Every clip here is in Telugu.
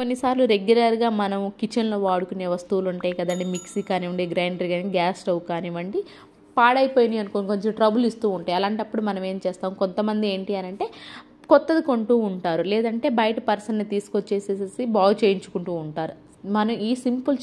కొన్నిసార్లు రెగ్యులర్గా మనం కిచెన్లో వాడుకునే వస్తువులు ఉంటాయి కదండి, మిక్సీ కానివ్వండి, గ్రైండర్ కానీ, గ్యాస్ స్టవ్ కానివ్వండి, పాడైపోయినాయి అనుకోని కొంచెం ట్రబుల్ ఇస్తూ ఉంటాయి. అలాంటప్పుడు మనం ఏం చేస్తాం, కొంతమంది ఏంటి అని అంటే కొత్తది కొంటూ ఉంటారు, లేదంటే బయట పర్సన్ని తీసుకొచ్చేసేసి బాగు చేయించుకుంటూ ఉంటారు. మనం ఈ సింపుల్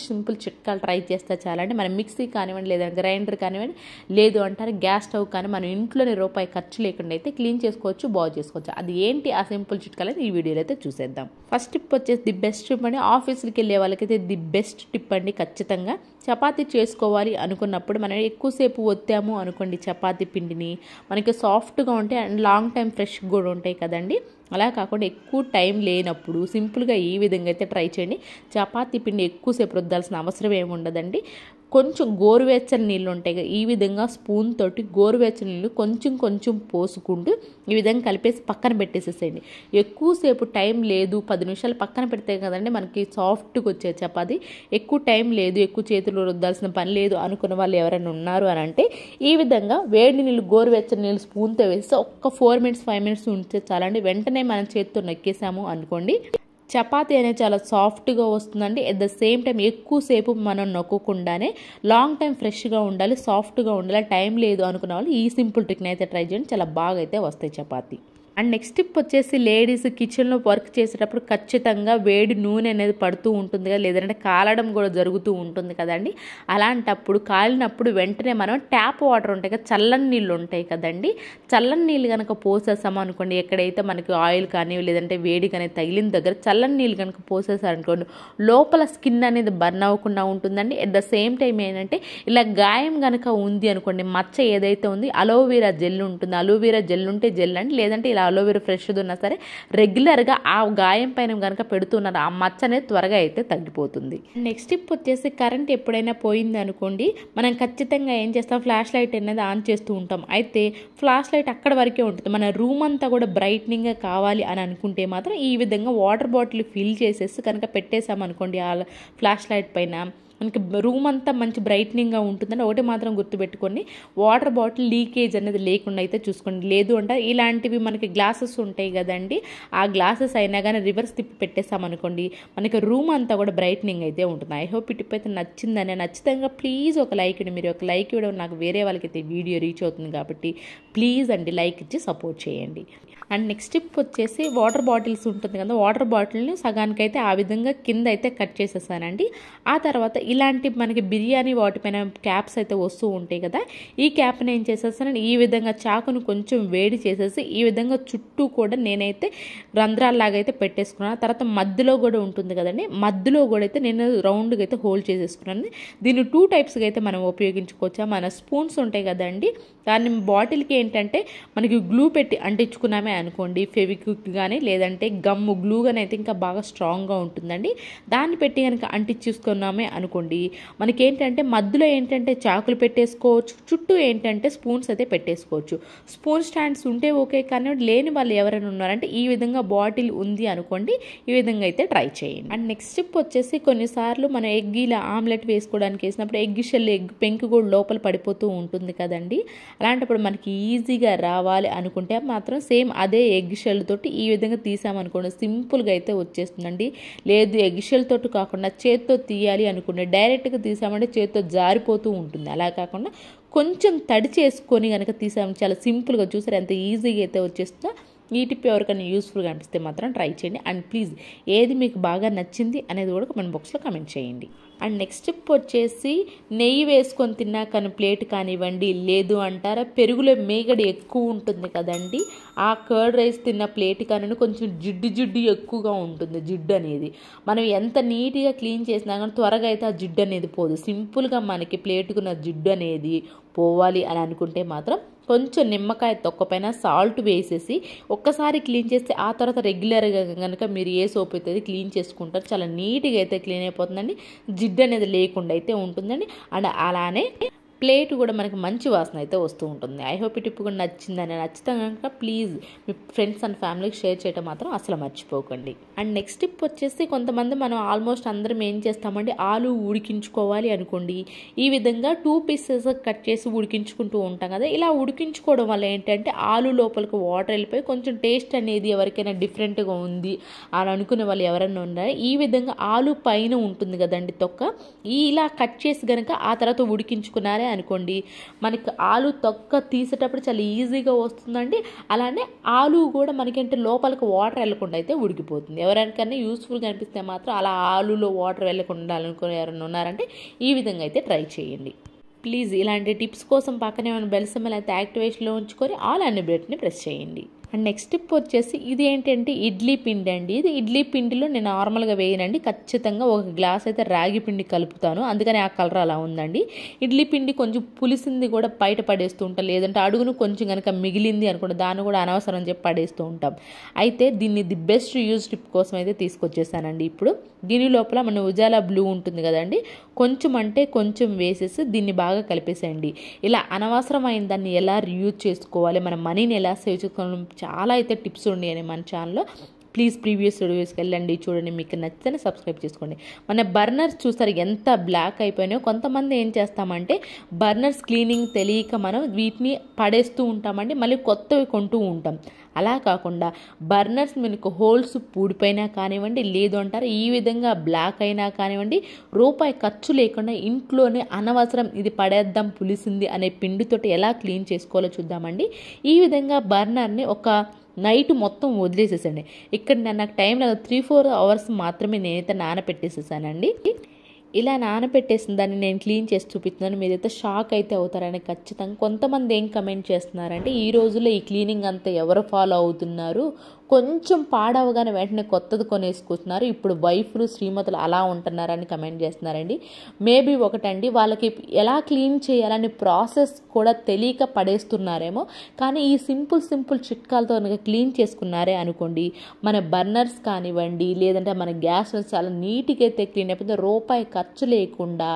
చిట్కాలు ట్రై చేస్తే చాలండి. మనం మిక్సీ కానివ్వండి, లేదా గ్రైండర్ కానివ్వండి, లేదు అంటారు గ్యాస్ స్టవ్ కానీ మనం ఇంట్లోనే రూపాయి ఖర్చు లేకుండా అయితే క్లీన్ చేసుకోవచ్చు, బాగు చేసుకోవచ్చు. అది ఏంటి ఆ సింపుల్ చిట్కాలు అయితే ఈ వీడియోలో అయితే చూసేద్దాం. ఫస్ట్ టిప్ వచ్చేసి ది బెస్ట్ టిప్ అండి. ఆఫీస్కి వెళ్ళే వాళ్ళకైతే ది బెస్ట్ టిప్ అండి. ఖచ్చితంగా చపాతీ చేసుకోవాలి అనుకున్నప్పుడు మనం ఎక్కువసేపు ఒత్తాము అనుకోండి చపాతీ పిండిని, మనకి సాఫ్ట్గా ఉంటాయి అండ్ లాంగ్ టైం ఫ్రెష్ కూడా ఉంటాయి కదండి. అలా కాకుండా ఎక్కువ టైం లేనప్పుడు సింపుల్గా ఈ విధంగా అయితే ట్రై చేయండి. చపాతీ పిండి ఎక్కువసేపు రుద్దాల్సిన అవసరం ఏమి ఉండదండి. కొంచెం గోరువెచ్చని నీళ్ళు ఉంటాయి కదా, ఈ విధంగా స్పూన్ తోటి గోరువెచ్చని నీళ్ళు కొంచెం పోసుకుంటూ ఈ విధంగా కలిపేసి పక్కన పెట్టేసేసేయండి. ఎక్కువసేపు టైం లేదు, 10 నిమిషాలు పక్కన పెడితే కదండి మనకి సాఫ్ట్గా వచ్చే చపాతీ. ఎక్కువ టైం లేదు, ఎక్కువ చేతులు రుద్దాల్సిన పని లేదు అనుకున్న వాళ్ళు ఎవరైనా ఉన్నారు అని అంటే ఈ విధంగా వేడి నీళ్ళు, గోరువెచ్చని నీళ్ళు స్పూన్తో వేసి ఒక్క 4 మినిట్స్ 5 మినిట్స్ ఉంటే చాలండి. వెంటనే మనం చేతితో నొక్కేసాము అనుకోండి చపాతీ అనేది చాలా సాఫ్ట్గా వస్తుందండి. అట్ ద సేమ్ టైం ఎక్కువసేపు మనం నొక్కకుండానే లాంగ్ టైం ఫ్రెష్గా ఉండాలి, సాఫ్ట్గా ఉండాలి. టైం లేదు అనుకున్న వాళ్ళు ఈ సింపుల్ ట్రిక్ని అయితే ట్రై చేయండి, చాలా బాగా అయితే వస్తాయి చపాతీ. అండ్ నెక్స్ట్ టిప్ వచ్చేసి లేడీస్ కిచెన్లో వర్క్ చేసేటప్పుడు ఖచ్చితంగా వేడి నూనె అనేది పడుతూ ఉంటుంది కదా, లేదంటే కాలడం కూడా జరుగుతూ ఉంటుంది కదండి. అలాంటప్పుడు కాలినప్పుడు వెంటనే మనం ట్యాప్ వాటర్ ఉంటాయి కదా, చల్లని నీళ్ళు ఉంటాయి కదండి, చల్లని నీళ్ళు కనుక పోసేసాము అనుకోండి, ఎక్కడైతే మనకి ఆయిల్ కానీ లేదంటే వేడి కానీ తగిలిన దగ్గర చల్లని నీళ్ళు కనుక పోసేసారనుకోండి, లోపల స్కిన్ అనేది బర్న్ అవ్వకుండా ఉంటుందండి. అట్ ద సేమ్ టైం ఏంటంటే ఇలా గాయం కనుక ఉంది అనుకోండి, మచ్చ ఏదైతే ఉంది అలోవెరా జెల్ ఉంటుంది, అలోవెరా జెల్ ఉంటే జెల్ అండి, లేదంటే ఇలా అలోవెరా ఫ్రెష్ది ఉన్నా సరే రెగ్యులర్గా ఆ గాయం పైన కనుక పెడుతున్నారు, ఆ మచ్చ అనేది త్వరగా అయితే తగ్గిపోతుంది. నెక్స్ట్ టిప్ వచ్చేసి కరెంట్ ఎప్పుడైనా పోయింది అనుకోండి, మనం ఖచ్చితంగా ఏం చేస్తాం, ఫ్లాష్ లైట్ అనేది ఆన్ చేస్తూ ఉంటాం. అయితే ఫ్లాష్ లైట్ అక్కడ వరకే ఉంటుంది. మన రూమ్ అంతా కూడా బ్రైట్నింగ్గా కావాలి అని అనుకుంటే మాత్రం ఈ విధంగా వాటర్ బాటిల్ ఫిల్ చేసేసి కనుక పెట్టేసామనుకోండి ఆ ఫ్లాష్ లైట్ పైన, మనకి రూమ్ అంతా మంచి బ్రైట్నింగ్గా ఉంటుందని. ఒకటి మాత్రం గుర్తుపెట్టుకొని వాటర్ బాటిల్ లీకేజ్ అనేది లేకుండా అయితే చూసుకోండి. లేదు అంటే ఇలాంటివి మనకి గ్లాసెస్ ఉంటాయి కదండి, ఆ గ్లాసెస్ అయినా కానీ రివర్స్ తిప్పి పెట్టేసామనుకోండి మనకి రూమ్ అంతా కూడా బ్రైట్నింగ్ అయితే ఉంటుంది. ఐ హోప్ ఈ టిప్ అయితే నచ్చిందని. నచ్చితంగా ప్లీజ్ ఒక లైక్ ఇవ్వండి. మీరు ఒక లైక్ ఇవ్వడం నాకు వేరే వాళ్ళకైతే వీడియో రీచ్ అవుతుంది కాబట్టి ప్లీజ్ అండి లైక్ ఇచ్చి సపోర్ట్ చేయండి. అండ్ నెక్స్ట్ టిప్ వచ్చేసి వాటర్ బాటిల్స్ ఉంటుంది కదా, వాటర్ బాటిల్ని సగానికైతే ఆ విధంగా కింద అయితే కట్ చేసేసానండి. ఆ తర్వాత ఇలాంటి మనకి బిర్యానీ వాటిపైన క్యాప్స్ అయితే వస్తూ ఉంటాయి కదా, ఈ క్యాప్ని ఏం చేసేస్తానండి, ఈ విధంగా చాకును కొంచెం వేడి చేసేసి ఈ విధంగా చుట్టూ కూడా నేనైతే రంధ్రాల్లాగా అయితే పెట్టేసుకున్నాను. తర్వాత మధ్యలో కూడా ఉంటుంది కదండి, మధ్యలో కూడా అయితే నేను రౌండ్గా అయితే హోల్డ్ చేసేసుకున్నాను. దీన్ని 2 టైప్స్గా అయితే మనం ఉపయోగించుకోవచ్చా. మన స్పూన్స్ ఉంటాయి కదండి, దాన్ని బాటిల్కి ఏంటంటే మనకి గ్లూ పెట్టి అంటించుకున్నామే అనుకోండి, ఫెవిక్విక్ కానీ లేదంటే గమ్ము గ్లూ కానీ అయితే ఇంకా బాగా స్ట్రాంగ్గా ఉంటుందండి. దాన్ని పెట్టి కనుక అంటించుకున్నామే అనుకోండి, మనకి ఏంటంటే మధ్యలో ఏంటంటే చాకులు పెట్టేసుకోవచ్చు, చుట్టూ ఏంటంటే స్పూన్స్ అయితే పెట్టేసుకోవచ్చు. స్పూన్ స్టాండ్స్ ఉంటే ఓకే, కానీ లేని వాళ్ళు ఎవరైనా ఉన్నారంటే ఈ విధంగా బాటిల్ ఉంది అనుకోండి, ఈ విధంగా అయితే ట్రై చేయండి. అండ్ నెక్స్ట్ టిప్ వచ్చేసి కొన్నిసార్లు మనం ఎగ్ ఇలా ఆమ్లెట్ వేసుకోవడానికి వేసినప్పుడు ఎగ్ షెల్, ఎగ్ పెంకు కూడా లోపల పడిపోతూ ఉంటుంది కదండి. అలాంటప్పుడు మనకి ఈజీగా రావాలి అనుకుంటే మాత్రం సేమ్ అదే ఎగ్ షెల్ తోటి ఈ విధంగా తీసామనుకోండి సింపుల్గా అయితే వచ్చేస్తుందండి. లేదు ఎగ్ షెల్ తోటి కాకుండా చేత్తో తీయాలి అనుకుంటే డైరెక్ట్గా తీసామంటే చేత్తో జారిపోతూ ఉంటుంది. అలా కాకుండా కొంచెం తడి చేసుకొని కనుక తీసాము చాలా సింపుల్గా, చూసారు ఎంత ఈజీగా అయితే వచ్చేస్తుందో. ఈ టిప్ ఎవరికైనా యూస్ఫుల్గా అనిపిస్తే మాత్రం ట్రై చేయండి. అండ్ ప్లీజ్ ఏది మీకు బాగా నచ్చింది అనేది కూడా కమెంట్ బాక్స్లో కమెంట్ చేయండి. అండ్ నెక్స్ట్ టిప్ వచ్చేసి నెయ్యి వేసుకొని తిన్నా కానీ ప్లేట్ కానివ్వండి, లేదు అంటారా పెరుగులో మేగడ ఎక్కువ ఉంటుంది కదండి, ఆ కర్డ్ రైస్ తిన్న ప్లేట్ కానీ కొంచెం జిడ్డు ఎక్కువగా ఉంటుంది. జిడ్డు అనేది మనం ఎంత నీట్గా క్లీన్ చేసినా కానీ త్వరగా అయితే ఆ జిడ్డు అనేది పోదు. సింపుల్గా మనకి ప్లేటుకున్న జిడ్డు అనేది పోవాలి అని అనుకుంటే మాత్రం కొంచెం నిమ్మకాయ తొక్కపైన సాల్ట్ వేసేసి ఒక్కసారి క్లీన్ చేస్తే ఆ తర్వాత రెగ్యులర్గా కనుక మీరు ఏ సోప్ అయితే క్లీన్ చేసుకుంటారు చాలా నీట్గా అయితే క్లీన్ అయిపోతుందండి, జిడ్డు అనేది లేకుండా అయితే ఉంటుందండి. అండ్ అలానే ప్లేట్ కూడా మనకి మంచి వాసన అయితే వస్తూ ఉంటుంది. ఐ హోప్ ఈ టిప్ కూడా నచ్చిందని. నచ్చితే కనుక ప్లీజ్ మీ ఫ్రెండ్స్ అండ్ ఫ్యామిలీకి షేర్ చేయడం మాత్రం అసలు మర్చిపోకండి. అండ్ నెక్స్ట్ టిప్ వచ్చేసి కొంతమంది మనం ఆల్మోస్ట్ అందరం ఏం చేస్తామంటే ఆలు ఉడికించుకోవాలి అనుకోండి, ఈ విధంగా 2 పీసెస్ కట్ చేసి ఉడికించుకుంటూ ఉంటాం కదా. ఇలా ఉడికించుకోవడం వల్ల ఏంటంటే ఆలు లోపలికి వాటర్ వెళ్ళిపోయి కొంచెం టేస్ట్ అనేది ఎవరికైనా డిఫరెంట్గా ఉంది అని అనుకునే వాళ్ళు ఎవరైనా ఉన్నారో ఈ విధంగా ఆలు పైన ఉంటుంది కదండి తొక్క, ఇలా కట్ చేసి కనుక ఆ తర్వాత ఉడికించుకున్నారే అనుకోండి, మనకి ఆలు తొక్క తీసేటప్పుడు చాలా ఈజీగా వస్తుందండి. అలానే ఆలు కూడా మనకంటే లోపలికి వాటర్ వెళ్ళకుండా అయితే ఉడికిపోతుంది. ఎవరికైనా యూస్ఫుల్గా అనిపిస్తే మాత్రం అలా ఆలులో వాటర్ వెళ్ళకుండా అనుకుని ఎవరైనా ఉన్నారంటే ఈ విధంగా అయితే ట్రై చేయండి. ప్లీజ్ ఇలాంటి టిప్స్ కోసం పక్కనే ఉన్న బెల్ సింబల్ అయితే యాక్టివేషన్లో ఉంచుకొని ఆల్ అనే బటన్ని ప్రెస్ చేయండి. అండ్ నెక్స్ట్ టిప్ వచ్చేసి ఇది ఏంటంటే ఇడ్లీ పిండి అండి. ఇది ఇడ్లీ పిండిలో నేను నార్మల్గా వేయనండి, ఖచ్చితంగా ఒక గ్లాస్ అయితే రాగి పిండి కలుపుతాను, అందుకని ఆ కలర్ అలా ఉందండి. ఇడ్లీ పిండి కొంచెం పులిసింది కూడా బయట పడేస్తూ ఉంటాం, లేదంటే అడుగును కొంచెం కనుక మిగిలింది అనుకుంటే దాన్ని కూడా అనవసరం అని చెప్పి పడేస్తూ ఉంటాం. అయితే దీన్ని ది బెస్ట్ యూజ్ టిప్ కోసం అయితే తీసుకొచ్చేసానండి. ఇప్పుడు దీని లోపల మన ఉజాలా బ్లూ ఉంటుంది కదండి, కొంచెం అంటే కొంచెం వేసేసి దీన్ని బాగా కలిపేసేయండి. ఇలా అనవసరమైన దాన్ని ఎలా రీయూజ్ చేసుకోవాలి, మన మనీని ఎలా సేవ్ చేసుకోవాలి, చాలా అయితే టిప్స్ ఉన్నాయని మన ఛానల్లో. ప్లీజ్ ప్రీవియస్ వీడియోస్కి వెళ్ళండి, చూడండి, మీకు నచ్చితేనే సబ్స్క్రైబ్ చేసుకోండి. మన బర్నర్స్ చూస్తారు ఎంత బ్లాక్ అయిపోయినాయో. కొంతమంది ఏం చేస్తామంటే బర్నర్స్ క్లీనింగ్ తెలియక మనం వీటిని పడేస్తూ ఉంటామండి, మళ్ళీ కొత్తవి కొంటూ ఉంటాం. అలా కాకుండా బర్నర్స్ మనకు హోల్స్ పూడిపోయినా కానివ్వండి, లేదు అంటారు ఈ విధంగా బ్లాక్ అయినా కానివ్వండి, రూపాయి ఖర్చు లేకుండా ఇంట్లోనే అనవసరం ఇది పడేద్దాం పులిసింది అనే పిండితోటి ఎలా క్లీన్ చేసుకోవాలో చూద్దామండి. ఈ విధంగా బర్నర్ని ఒక నైట్ మొత్తం వదిలేసేసండి. ఇక్కడ నాకు టైం లేదు, 3-4 అవర్స్ మాత్రమే నేనైతే నానపెట్టేసేసానండి. ఇలా నానపెట్టేసిన దాన్ని నేను క్లీన్ చేసి చూపిస్తున్నాను, మీరైతే షాక్ అయితే అవుతారని ఖచ్చితంగా. కొంతమంది ఏం కమెంట్ చేస్తున్నారంటే ఈ రోజుల్లో ఈ క్లీనింగ్ అంతా ఎవరు ఫాలో అవుతున్నారు, కొంచెం పాడవగానే వెంటనే కొత్తది కొనేసుకుంటున్నారు, ఇప్పుడు వైఫ్లు శ్రీమతులు అలా ఉంటున్నారని కమెంట్ చేస్తున్నారండి. మేబీ ఒకటండి, వాళ్ళకి ఎలా క్లీన్ చేయాలని ప్రాసెస్ కూడా తెలియక పడేస్తున్నారేమో. కానీ ఈ సింపుల్ చిట్కాలతో కనుక క్లీన్ చేసుకున్నారే అనుకోండి, మన బర్నర్స్ కానివ్వండి, లేదంటే మన గ్యాస్ చాలా నీట్గా అయితే క్లీన్ అయిపోతుంది, రూపాయి ఖర్చు లేకుండా.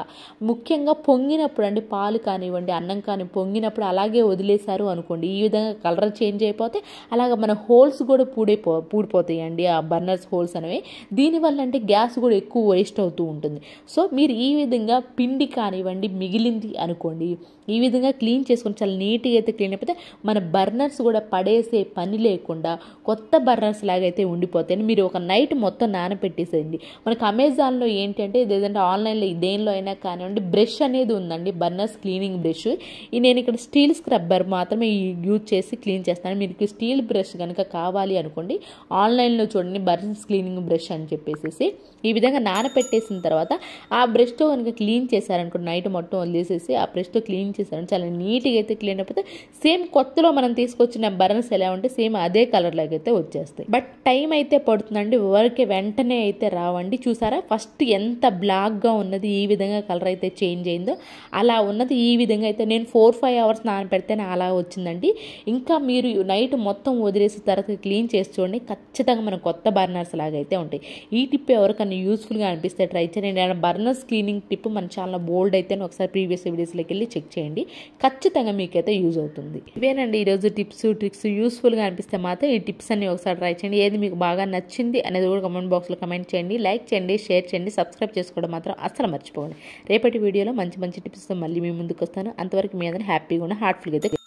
ముఖ్యంగా పొంగినప్పుడు అండి, పాలు కానివ్వండి, అన్నం కానీ పొంగినప్పుడు అలాగే వదిలేశారు అనుకోండి, ఈ విధంగా కలర్ చేంజ్ అయిపోతే అలాగే మన హోల్స్ కూడా పూడిపోతాయండి, ఆ బర్నర్స్ హోల్స్ అనేవి. దీనివల్ల అంటే గ్యాస్ కూడా ఎక్కువ వేస్ట్ అవుతూ ఉంటుంది. సో మీరు ఈ విధంగా పిండి కానివ్వండి మిగిలింది అనుకోండి, ఈ విధంగా క్లీన్ చేసుకొని చాలా నీట్గా అయితే క్లీన్ అయిపోతే మన బర్నర్స్ కూడా పడేసే పని లేకుండా కొత్త బర్నర్స్ లాగైతే ఉండిపోతాయి. మీరు ఒక నైట్ మొత్తం నానపెట్టేసేయండి. మనకు అమెజాన్లో ఏంటంటే, లేదంటే ఆన్లైన్లో దేనిలో అయినా కానివ్వండి బ్రష్ అనేది ఉందండి, బర్నర్స్ క్లీనింగ్ బ్రష్. నేను ఇక్కడ స్టీల్ స్క్రబ్బర్ మాత్రమే యూజ్ చేసి క్లీన్ చేస్తాను. మీకు స్టీల్ బ్రష్ కనుక కావాలి అనుకోండి, ఆన్లైన్లో చూడండి బర్నర్స్ క్లీనింగ్ బ్రష్ అని చెప్పేసి. ఈ విధంగా నానపెట్టేసిన తర్వాత ఆ బ్రష్తో కనుక క్లీన్ చేశారనుకోండి, నైట్ మొత్తం వదిలేసేసి ఆ బ్రష్తో క్లీన్ చేశారని చాలా నీట్గా అయితే క్లీన్ అయిపోతే సేమ్ కొత్తలో మనం తీసుకొచ్చిన బర్నర్స్ ఎలా ఉంటే సేమ్ అదే కలర్ లాగా అయితే వచ్చేస్తాయి. బట్ టైం అయితే పడుతుందండి, వర్క్ వెంటనే అయితే రావండి. చూసారా ఫస్ట్ ఎంత బ్లాక్గా ఉన్నది, ఈ విధంగా కలర్ అయితే చేంజ్ అయిందో అలా ఉన్నది. ఈ విధంగా అయితే నేను 4-5 అవర్స్ నానపెడితేనే అలా వచ్చిందండి. ఇంకా మీరు నైట్ మొత్తం వదిలేసి తర్వాత క్లీన్ చేసి చూడండి, ఖచ్చితంగా మన కొత్త బర్నర్స్ లాగా అయితే ఉంటాయి. ఈ టిప్ ఎవరికైనా యూస్ఫుల్గా అనిపిస్తే ట్రై చేయండి. బర్నర్స్ క్లీనింగ్ టిప్ మన చాలా బోల్డ్ అయితే ఒకసారి ప్రీవియస్ వీడియోస్లోకి వెళ్ళి చెక్ చేయండి, ఖచ్చితంగా మీకైతే యూజ్ అవుతుంది. ఇవేనండి ఈరోజు టిప్స్ ట్రిక్స్. యూస్ఫుల్గా అనిపిస్తే మాత్రం ఈ టిప్స్ అన్ని ఒకసారి ట్రై చేయండి. ఏది మీకు బాగా నచ్చింది అనేది కూడా కామెంట్ బాక్స్లో కమెంట్ చేయండి, లైక్ చేయండి, షేర్ చేయండి, సబ్స్క్రైబ్ చేసుకోవడం మాత్రం అస్సలు మర్చిపోండి. రేపటి వీడియోలో మంచి టిప్స్తో మళ్ళీ మీ ముందుకు వస్తాను. అంతవరకు మీ అందరూ హ్యాపీగా ఉన్న హార్ట్ఫుల్గా అయితే